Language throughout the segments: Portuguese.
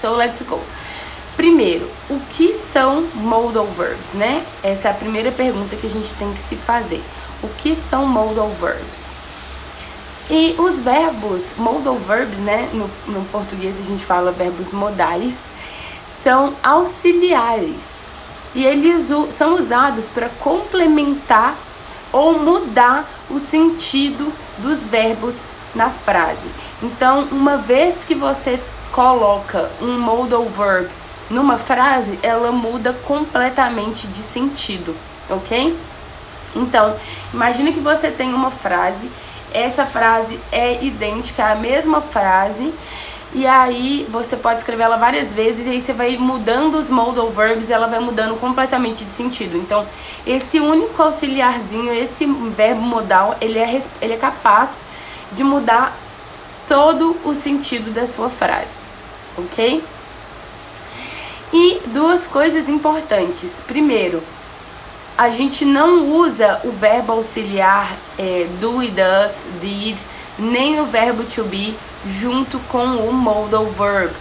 So let's go. Primeiro, o que são modal verbs, né? Essa é a primeira pergunta que a gente tem que se fazer. O que são modal verbs? E os verbos, modal verbs, né? No português a gente fala verbos modais, são auxiliares. E eles são usados para complementar ou mudar o sentido dos verbos na frase. Então, uma vez que você coloca um modal verb numa frase, ela muda completamente de sentido, ok? Então, imagine que você tem uma frase, essa frase é idêntica à mesma frase, e aí você pode escrever ela várias vezes, e aí você vai mudando os modal verbs e ela vai mudando completamente de sentido. Então, esse único auxiliarzinho, esse verbo modal, ele é capaz de mudar todo o sentido da sua frase, ok? E duas coisas importantes. Primeiro, a gente não usa o verbo auxiliar do e does, did, nem o verbo to be junto com o modal verb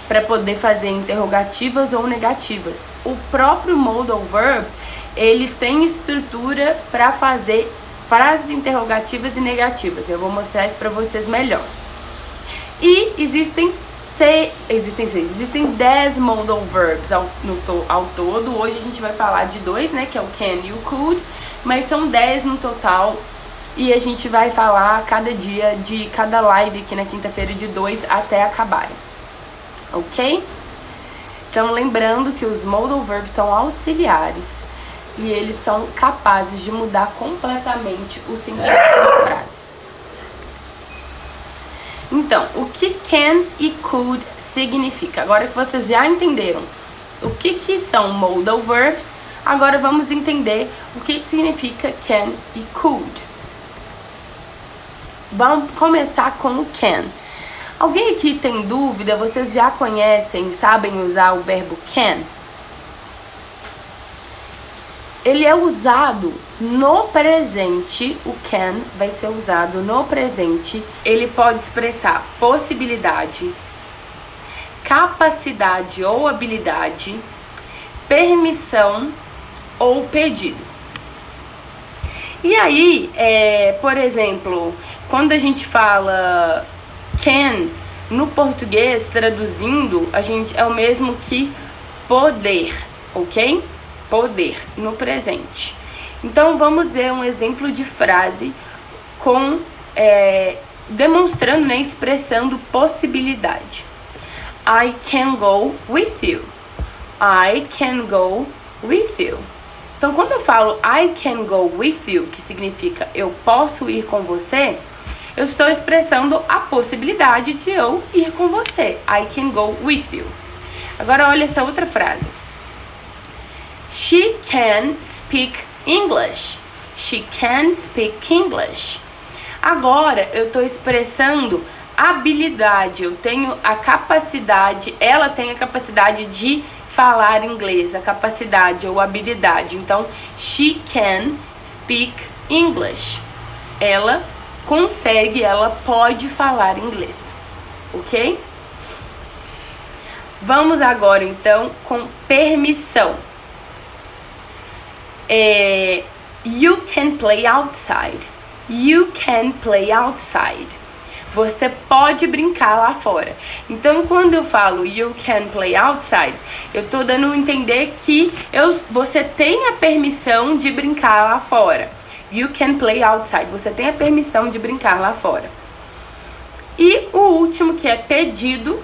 para poder fazer interrogativas ou negativas. O próprio modal verb, ele tem estrutura para fazer frases interrogativas e negativas. Eu vou mostrar isso para vocês melhor. E existem 10 modal verbs ao todo. Hoje a gente vai falar de 2, né, que é o can e o could, mas são 10 no total. E a gente vai falar cada dia de cada live aqui na quinta-feira de 2 até acabarem, ok? Então, lembrando que os modal verbs são auxiliares e eles são capazes de mudar completamente o sentido da frase. Então, o que can e could significa? Agora que vocês já entenderam o que são modal verbs, agora vamos entender o que significa can e could. Vamos começar com o can. Alguém aqui tem dúvida? Vocês já conhecem, sabem usar o verbo can? Ele é usado no presente. O can vai ser usado no presente. Ele pode expressar possibilidade, capacidade ou habilidade, permissão ou pedido. E aí, por exemplo, quando a gente fala can no português, traduzindo, é o mesmo que poder, ok? Poder no presente. Então vamos ver um exemplo de frase com demonstrando, né, expressando possibilidade. I can go with you. I can go with you. Então, quando eu falo I can go with you, que significa eu posso ir com você, eu estou expressando a possibilidade de eu ir com você. I can go with you. Agora, olha essa outra frase. She can speak English. She can speak English. Agora, eu estou expressando habilidade. Eu tenho a capacidade, ela tem a capacidade de falar inglês, a capacidade ou habilidade. Então, she can speak English. Ela consegue, ela pode falar inglês, ok? Vamos agora, então, com permissão. You can play outside. You can play outside. Você pode brincar lá fora. Então, quando eu falo you can play outside, eu tô dando a entender que você tem a permissão de brincar lá fora. You can play outside. Você tem a permissão de brincar lá fora. E o último, que é pedido.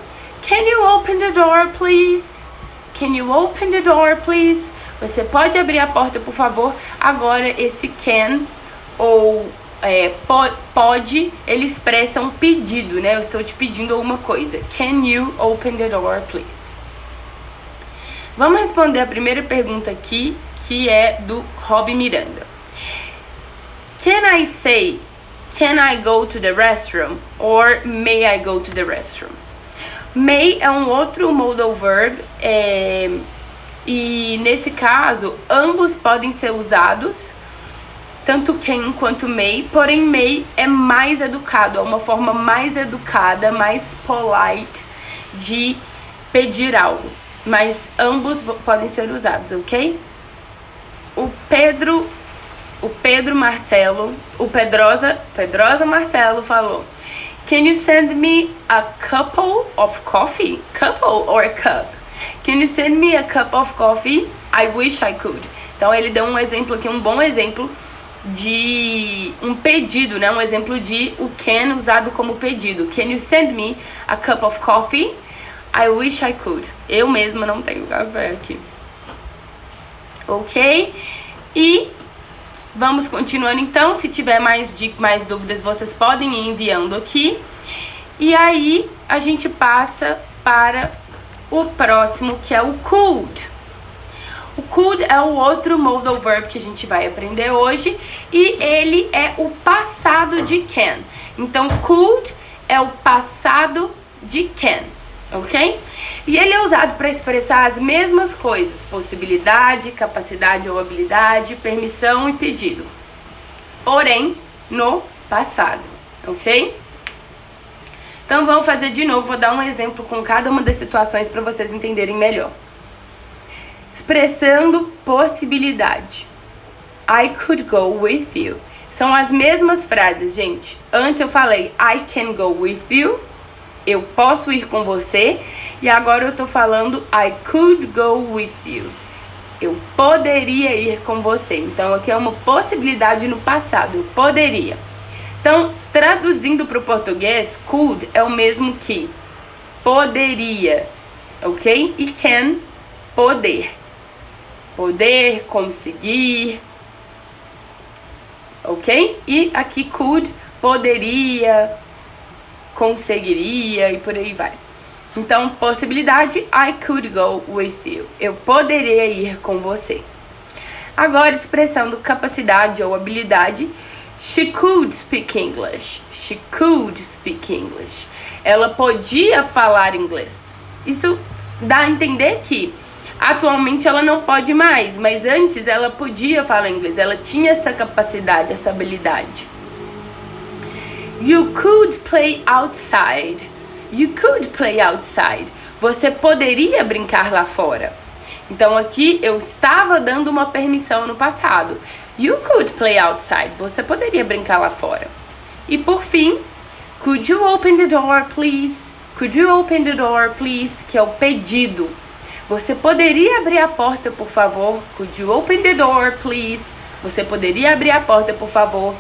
Can you open the door, please? Can you open the door, please? Você pode abrir a porta, por favor? Agora, esse can ou pode, ele expressa um pedido, né? Eu estou te pedindo alguma coisa. Can you open the door, please? Vamos responder a primeira pergunta aqui, que é do Rob Miranda. Can I say, can I go to the restroom? Or may I go to the restroom? May é um outro modal verb, e nesse caso, ambos podem ser usados, tanto can quanto may, porém may é mais educado, é uma forma mais educada, mais polite de pedir algo, mas ambos podem ser usados, ok? O Pedrosa Marcelo falou: Can you send me a couple of coffee? Couple or cup? Can you send me a cup of coffee? I wish I could. Então ele deu um exemplo aqui, um bom exemplo de um pedido, né? Um exemplo de o can usado como pedido. Can you send me a cup of coffee? I wish I could. Eu mesma não tenho café aqui. Ok? E vamos continuando então. Se tiver mais dúvidas, vocês podem ir enviando aqui. E aí a gente passa para o próximo, que é o could. O could é o outro modal verb que a gente vai aprender hoje, e ele é o passado de can. Então, could é o passado de can, ok? E ele é usado para expressar as mesmas coisas: possibilidade, capacidade ou habilidade, permissão e pedido. Porém, no passado, ok? Então, vamos fazer de novo. Vou dar um exemplo com cada uma das situações para vocês entenderem melhor. Expressando possibilidade. I could go with you. São as mesmas frases, gente. Antes eu falei I can go with you. Eu posso ir com você. E agora eu tô falando I could go with you. Eu poderia ir com você. Então aqui é uma possibilidade no passado. Eu poderia. Então, traduzindo para o português, could é o mesmo que poderia, ok? E can, poder. Poder, conseguir, ok? E aqui could, poderia, conseguiria e por aí vai. Então, possibilidade, I could go with you. Eu poderia ir com você. Agora, expressando capacidade ou habilidade, she could speak English. She could speak English. Ela podia falar inglês. Isso dá a entender que atualmente ela não pode mais, mas antes ela podia falar inglês, ela tinha essa capacidade, essa habilidade. You could play outside. You could play outside. Você poderia brincar lá fora. Então aqui eu estava dando uma permissão no passado. You could play outside. Você poderia brincar lá fora. E por fim, could you open the door, please? Could you open the door, please? Que é o pedido. Você poderia abrir a porta, por favor? Could you open the door, please? Você poderia abrir a porta, por favor?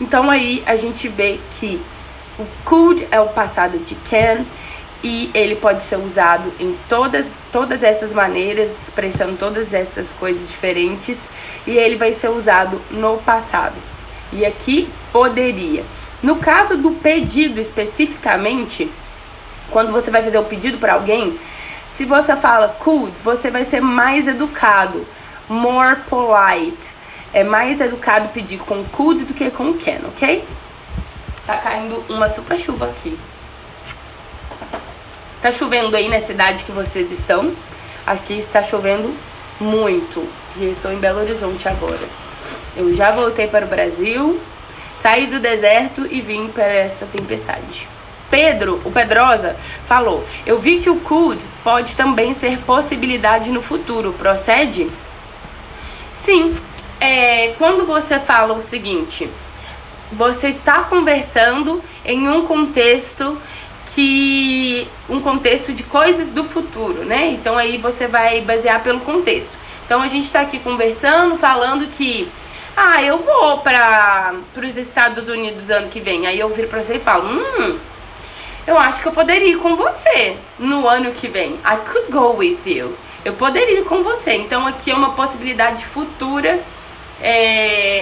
Então aí a gente vê que o could é o passado de can e ele pode ser usado em todas essas maneiras, expressando todas essas coisas diferentes, e ele vai ser usado no passado. E aqui, poderia. No caso do pedido especificamente, quando você vai fazer o pedido para alguém, se você fala could, você vai ser mais educado, more polite. É mais educado pedir com could do que com can, ok? Tá caindo uma super chuva aqui. Tá chovendo aí na cidade que vocês estão? Aqui está chovendo muito. Já estou em Belo Horizonte agora. Eu já voltei para o Brasil, saí do deserto e vim para essa tempestade. O Pedrosa falou: eu vi que o could pode também ser possibilidade no futuro. Procede? Sim. Quando você fala o seguinte, você está conversando em um contexto de coisas do futuro, né? Então aí você vai basear pelo contexto. Então a gente está aqui conversando, falando que eu vou para os Estados Unidos ano que vem. Aí eu viro para você e falo: eu acho que eu poderia ir com você no ano que vem. I could go with you. Eu poderia ir com você. Então aqui é uma possibilidade futura,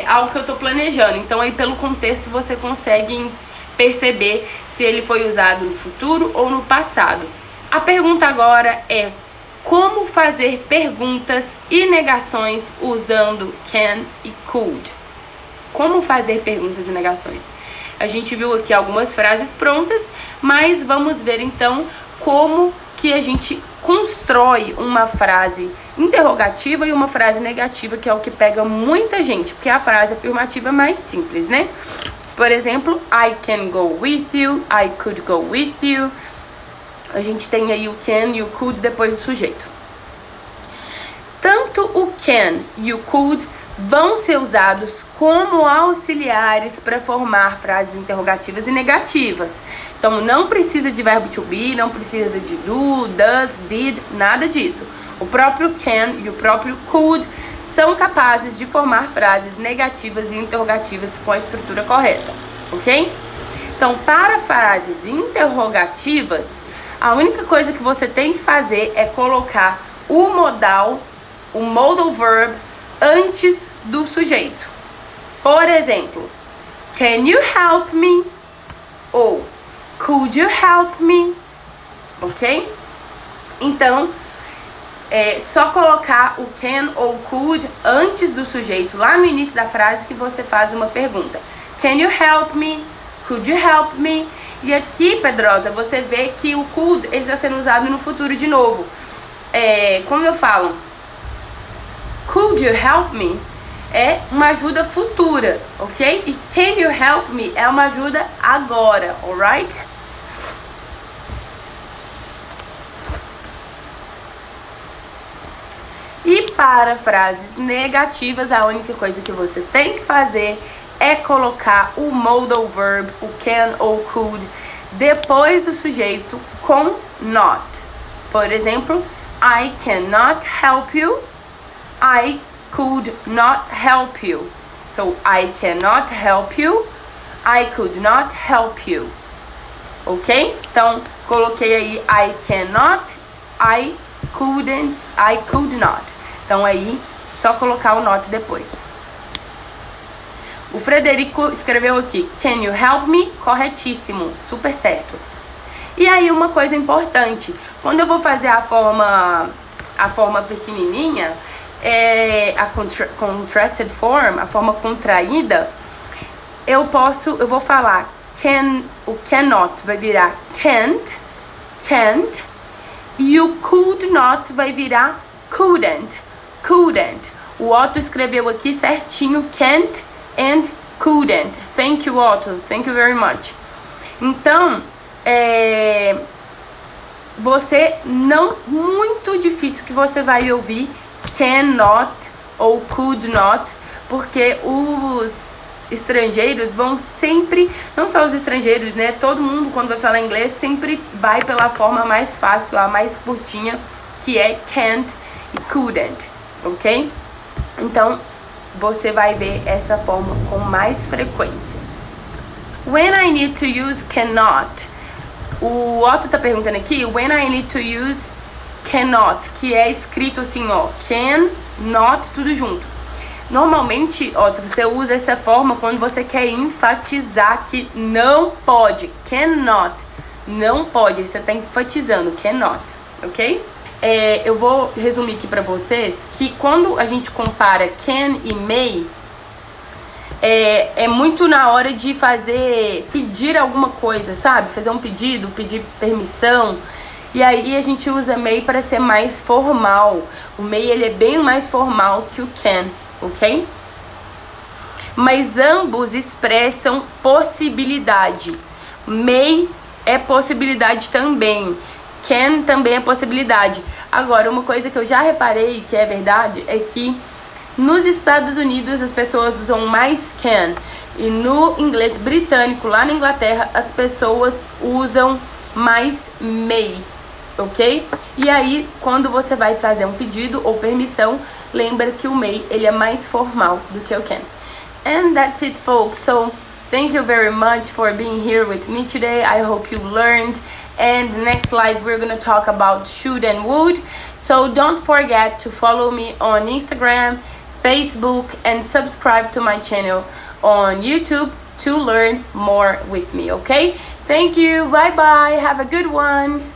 algo que eu tô planejando. Então aí pelo contexto você consegue perceber se ele foi usado no futuro ou no passado. A pergunta agora é: como fazer perguntas e negações usando can e could? Como fazer perguntas e negações? A gente viu aqui algumas frases prontas, mas vamos ver então como que a gente constrói uma frase interrogativa e uma frase negativa, que é o que pega muita gente, porque a frase afirmativa é mais simples, né? Por exemplo, I can go with you, I could go with you. a gente tem aí o can e o could depois do sujeito. Tanto o can e o could vão ser usados como auxiliares para formar frases interrogativas e negativas. Então não precisa de verbo to be, não precisa de do, does, did, nada disso. O próprio can e o próprio could são capazes de formar frases negativas e interrogativas com a estrutura correta, ok? Então, para frases interrogativas, a única coisa que você tem que fazer é colocar o modal, o modal verb, antes do sujeito. Por exemplo, can you help me? Ou could you help me? Ok? Então, é só colocar o can ou could antes do sujeito, lá no início da frase, que você faz uma pergunta. Can you help me? Could you help me? E aqui, Pedrosa, você vê que o could ele está sendo usado no futuro de novo. Como eu falo, could you help me? É uma ajuda futura, ok? E can you help me? É uma ajuda agora, alright? E para frases negativas, a única coisa que você tem que fazer é colocar o modal verb, o can ou could, depois do sujeito com not. Por exemplo, I cannot help you. I could not help you. So, I cannot help you. I could not help you. Ok? Então, coloquei aí I cannot, I couldn't, I could not. Então, aí, só colocar o not depois. O Frederico escreveu aqui, can you help me? Corretíssimo, super certo. E aí, uma coisa importante, quando eu vou fazer a forma pequenininha, a contracted form, a forma contraída, eu vou falar o cannot vai virar can't, e o could not vai virar couldn't. O Otto escreveu aqui certinho, can't and couldn't. Thank you, Otto. Thank you very much. Então, muito difícil que você vai ouvir cannot ou could not, porque os estrangeiros vão sempre, não só os estrangeiros, né? Todo mundo, quando vai falar inglês, sempre vai pela forma mais fácil, a mais curtinha, que é can't e couldn't, ok? Então, você vai ver essa forma com mais frequência. When I need to use cannot. O Otto tá perguntando aqui, when I need to use cannot, que é escrito assim, ó, can, not, tudo junto. Normalmente, Otto, você usa essa forma quando você quer enfatizar que não pode. Cannot, não pode. Você tá enfatizando, cannot, ok? Eu vou resumir aqui pra vocês que quando a gente compara can e may, é muito na hora de pedir alguma coisa, sabe? Fazer um pedido, pedir permissão. E aí a gente usa may para ser mais formal. O may, ele é bem mais formal que o can, ok? Mas ambos expressam possibilidade. May é possibilidade também. Can também é possibilidade. Agora, uma coisa que eu já reparei que é verdade é que nos Estados Unidos as pessoas usam mais can. E no inglês britânico, lá na Inglaterra, as pessoas usam mais may. Ok? E aí, quando você vai fazer um pedido ou permissão, lembra que o may, ele é mais formal do que o can. And that's it, folks. So, thank you very much for being here with me today. I hope you learned. And the next slide, we're going to talk about should and would. So, don't forget to follow me on Instagram, Facebook, and subscribe to my channel on YouTube to learn more with me, okay? Thank you. Bye-bye. Have a good one.